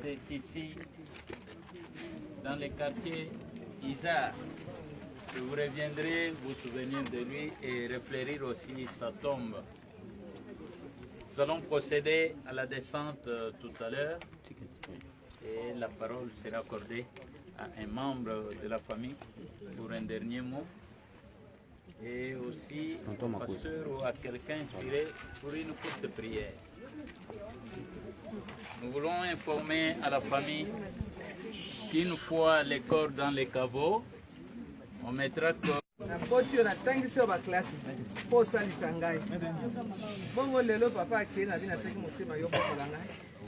C'est ici, dans le quartier Isard, que vous reviendrez vous souvenir de lui et réfléchir aussi sa tombe. Nous allons procéder à la descente tout à l'heure et la parole sera accordée à un membre de la famille pour un dernier mot et aussi au pasteur ou à quelqu'un inspiré pour une courte prière. Nous voulons informer à la famille qu'une fois les corps dans les caveaux, on mettra corps. Botio na tangi sio ba classe po sali sangai bongo lelo papa akena bina tseki motema yo bokolanga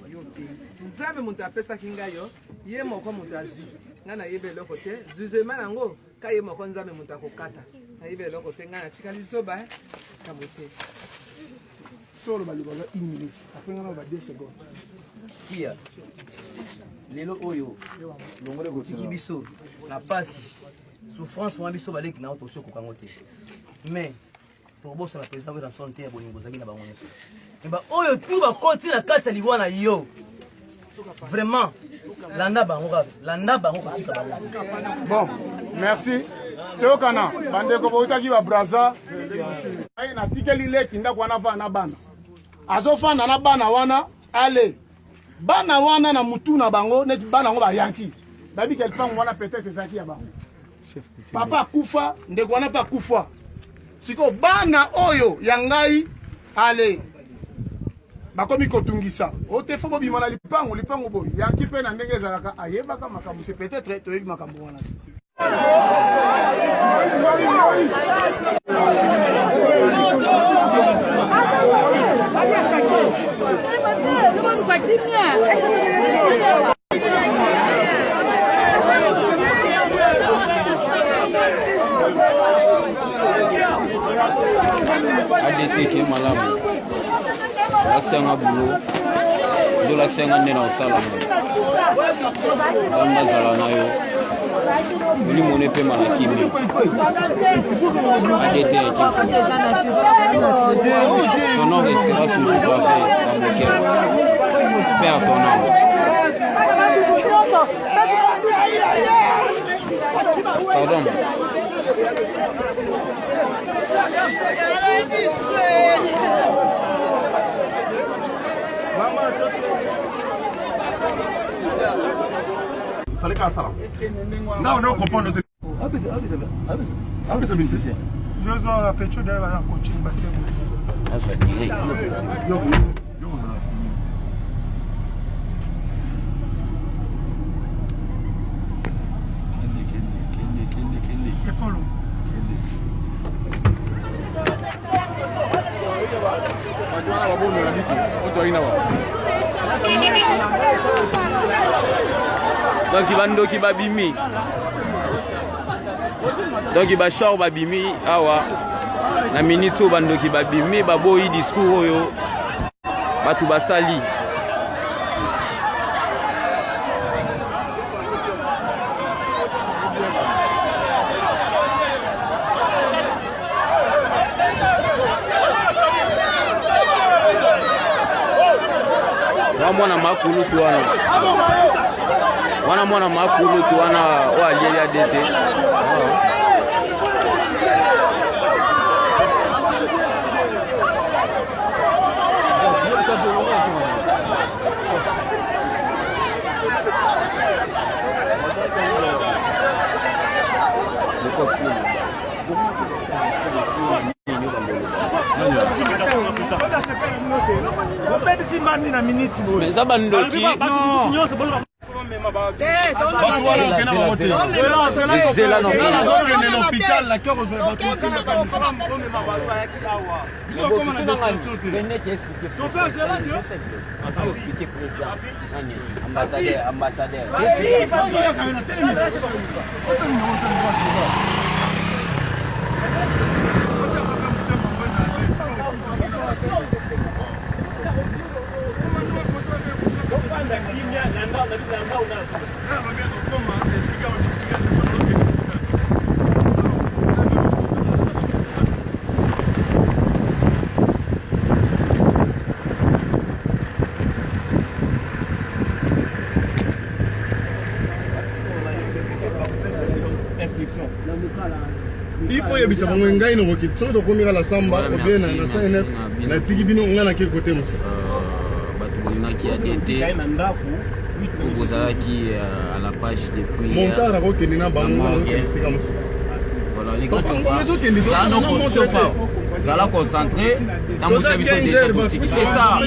yo pe nzambe muntu apesa kinga yo ye moko muntu azu ngana yebe loko te zuzema nango ka ye moko nzambe muntu akokata na yebe loko te ngana tikali zoba kamote solo balibala 1 minute afenga ba 2 secondes kia lelo oyo longole ko tikibiso na pasi souffrance wa biso baleki na auto ko kangote mais to bossa la président de la santé ya bolingo zaki na bango nyonso mais ba oyo tu ba koti na kasa libwana yo vraiment landa bango ko tika bango. Bon, merci. Teokana bande ko boutaki ba braza ai na tikeli leki ndako wana vana bana azofana na bana wana ale bana wana na mutu na bango net bana ngo ba yanki babi quelqu'un wana peut-être zaki ya bango papa kufa ndeko wana pa kufa siko bana oyo yangai ale bakomi kotungisa ote fo bimana lipango boy yanki pe na ndenge ezalaka ayebaka makambo c'est peut-être toyebi makambo wana ADT qui est malade. L'accès à boulot, de l'accès à un salon. Dans la Zalanayo, il mon épée malakimi. ADT est ton nom restera toujours pavé dans le cœur. Père ton nom. Pardon. Il fallait qu'un salam. Non, non, comprends notre. Abisa musicien. Je dois la peinture de la coaching bâtiment. Ah, ça dirait. Donc il va ndoki babimi. Donc il va char babimi awa. Na minute bandoki babimi baboyi discours oyo. Batu basali. Mwana makulu tu wana mwana makulu tu wana wa lieli adete mais ça bandoki ambassadeur il faut yebisa bango ngai no ki soki tokomika la samba obien na SNF na tiki bino nga na ke côté musu bato bolingaki adete obozalaki à la page depuis montar akokende na bango esika musu zala concentré dans mon service déjà toxique c'est ça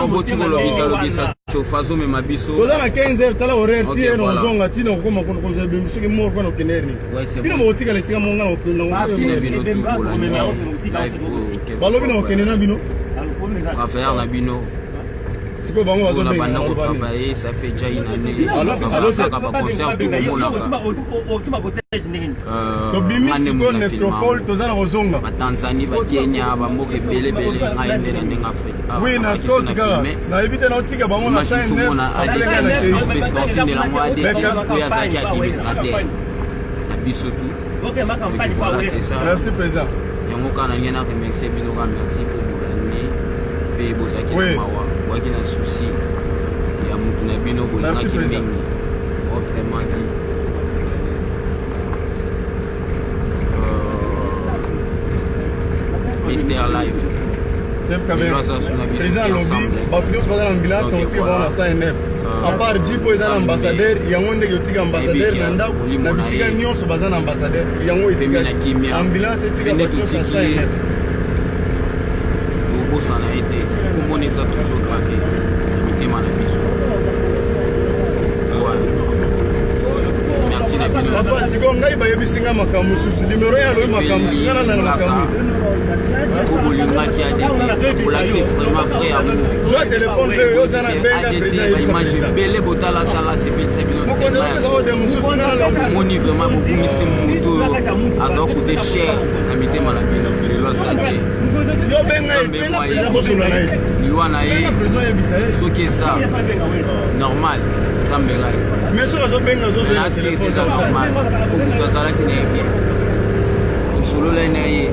botikolobisa chofazo me mabiso toza na 15h tala horaire tie no zonga tina kokoma kono koza bimisiki mort kono kenerni bino motika le sika monga okenda sina bino tu kola live balobi na okende na bino affaire na bino siko bango bazo banda ko travailler ça fait déjà une année alors ça ka ba concert tout le monde to bimisi ko métropole toza na kozonga ba Tanzanie ba Kenya ba mboka ebele bele ngai ndela ndenge Afrique oui na soti kaka na éviter na otika bango na chaîne na adeka na président de la moitié ko ya zaki administrateur na biso tout voilà c'est ça merci président yango kana ngena remercier bino ka merci pour molani pe bozaki mawa waki na souci ya mutu na bino bolingaki mingi autrement qui Mister Live président lobi bapios baza na ambulance tokotika bango na SNF à part jipo eza na ambassadeur yango ndenge otika ambassadeur na ndako na bisika nyonso baza na ambassadeur yango etikaki ambulance etika bapios na SNF obosana ete komona eza toujours grave na mitema na biso merci na bino papa siko ngai bayebisinga makambo mosusu limero ya loyi makambo ngana na makambo obolingaki adete olakisi vraiment vrai amour zwa telefone mpe oza na benga président image ebele botalatala sepelisa bino moni vraiment bobungisi moto oyo aza kote cher na mitema na bino lelo aza te yo benga ye bosola na ye liwa na ye soki eza normal nzambela ye mais soki azobenga asiri eza normal okutu azalaki na ye bien tosolola na ye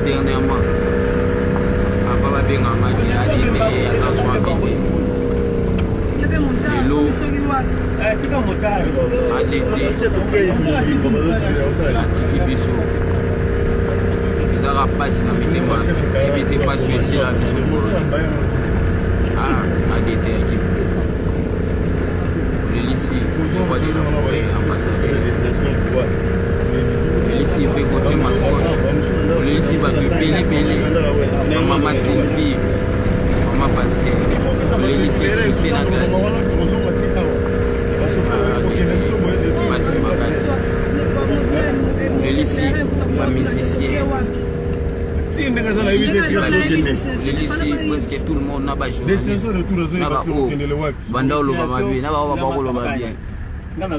dernièrement papa babengangaki adebe aza soavi lelo atiki biso ezaka mpasi na mitema ebi te mpasi esila biso adete yaki olelisi roi de la forêt ambassadeur olelisi mpe kote mascoche olelisi bato ebelebele mama Sylvie mama Pasteur olelisi exuse na gladi masi makasi olelisi bamusicien olelisi presque tout le monde na bajournaliste na bao banda oloba mabe na bao bakoloba bien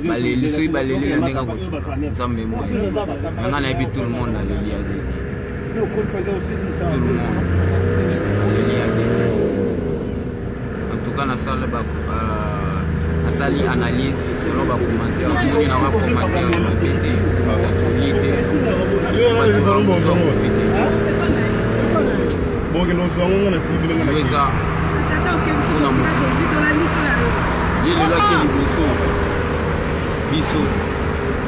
baleli soki baleli na ndenge nzambe moi yanga nayebi tout le monde aleli ya dete tout le monde aleli ya dete en tout cas nasali analyse selon bacommentaire namoni na bacommentaire mabe te batoli te batibamofi te eza mpona motu ye lelo ake liboso biso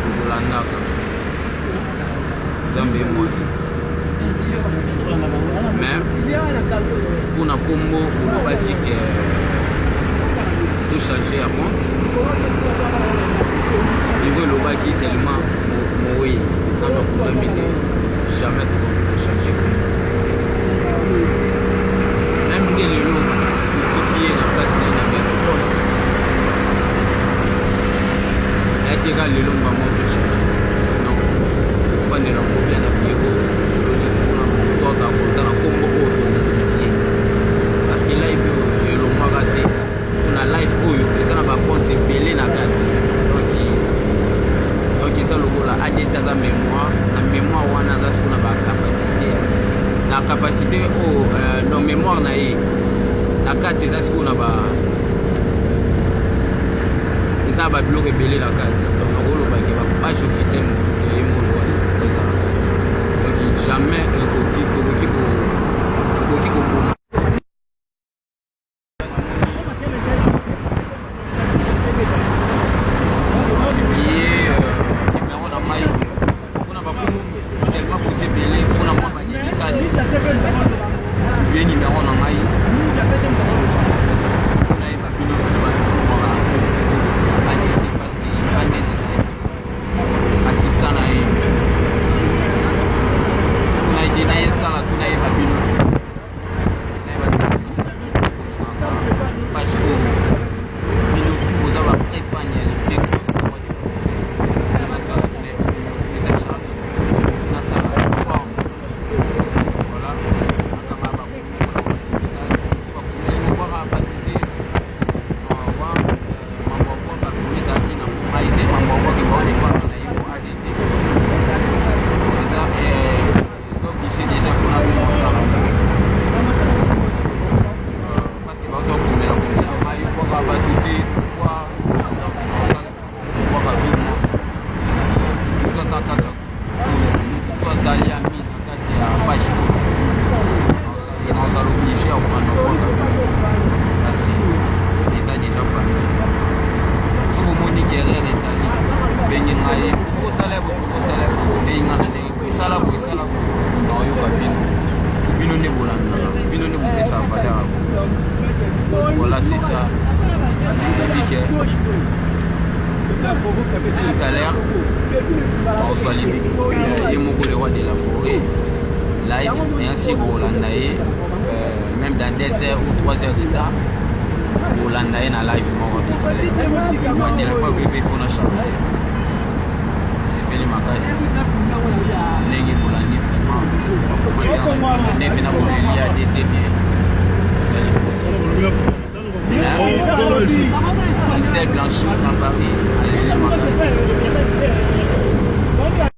tozolandaka nzambe moye mais mpona nkombo olobaki ke tochange ya compte niveau elobaki tellement moye nano kudami te jamais tochange compte même nde lelo otiki ye na place na métropole yateka lelo mbango tochange non ofandela ngo bien na bureau sololi mpona toza konta na nkombo oyo tozonifie parce que live oyo elongwaka te mpona live oyo eza na bacompte ebele na kati donc eza lokola adeta aza mémoire na mémoire wana aza siko na bacapacité na capacité oyo no mémoire na ye na kati eza siko na eza na babiloko ebele na kati donc nakolobaki bapage officielle mosusu ye mono wana eza donc jamais ekoki koboma numéro na mai Voilà, c'est ça. Tout à l'heure, on soit les le roi de la forêt, live, et ainsi pour l'Andaï, même dans 2 heures ou 3 heures de temps, pour l'Andaï dans live, tout à l'heure. Mon téléphone, il faut la charger. C'est bien les magasins. N'est-ce pour la nuit, vraiment. On est bien pour les liens d'été bien. C'était blanchiment dans Paris, allez les magasins.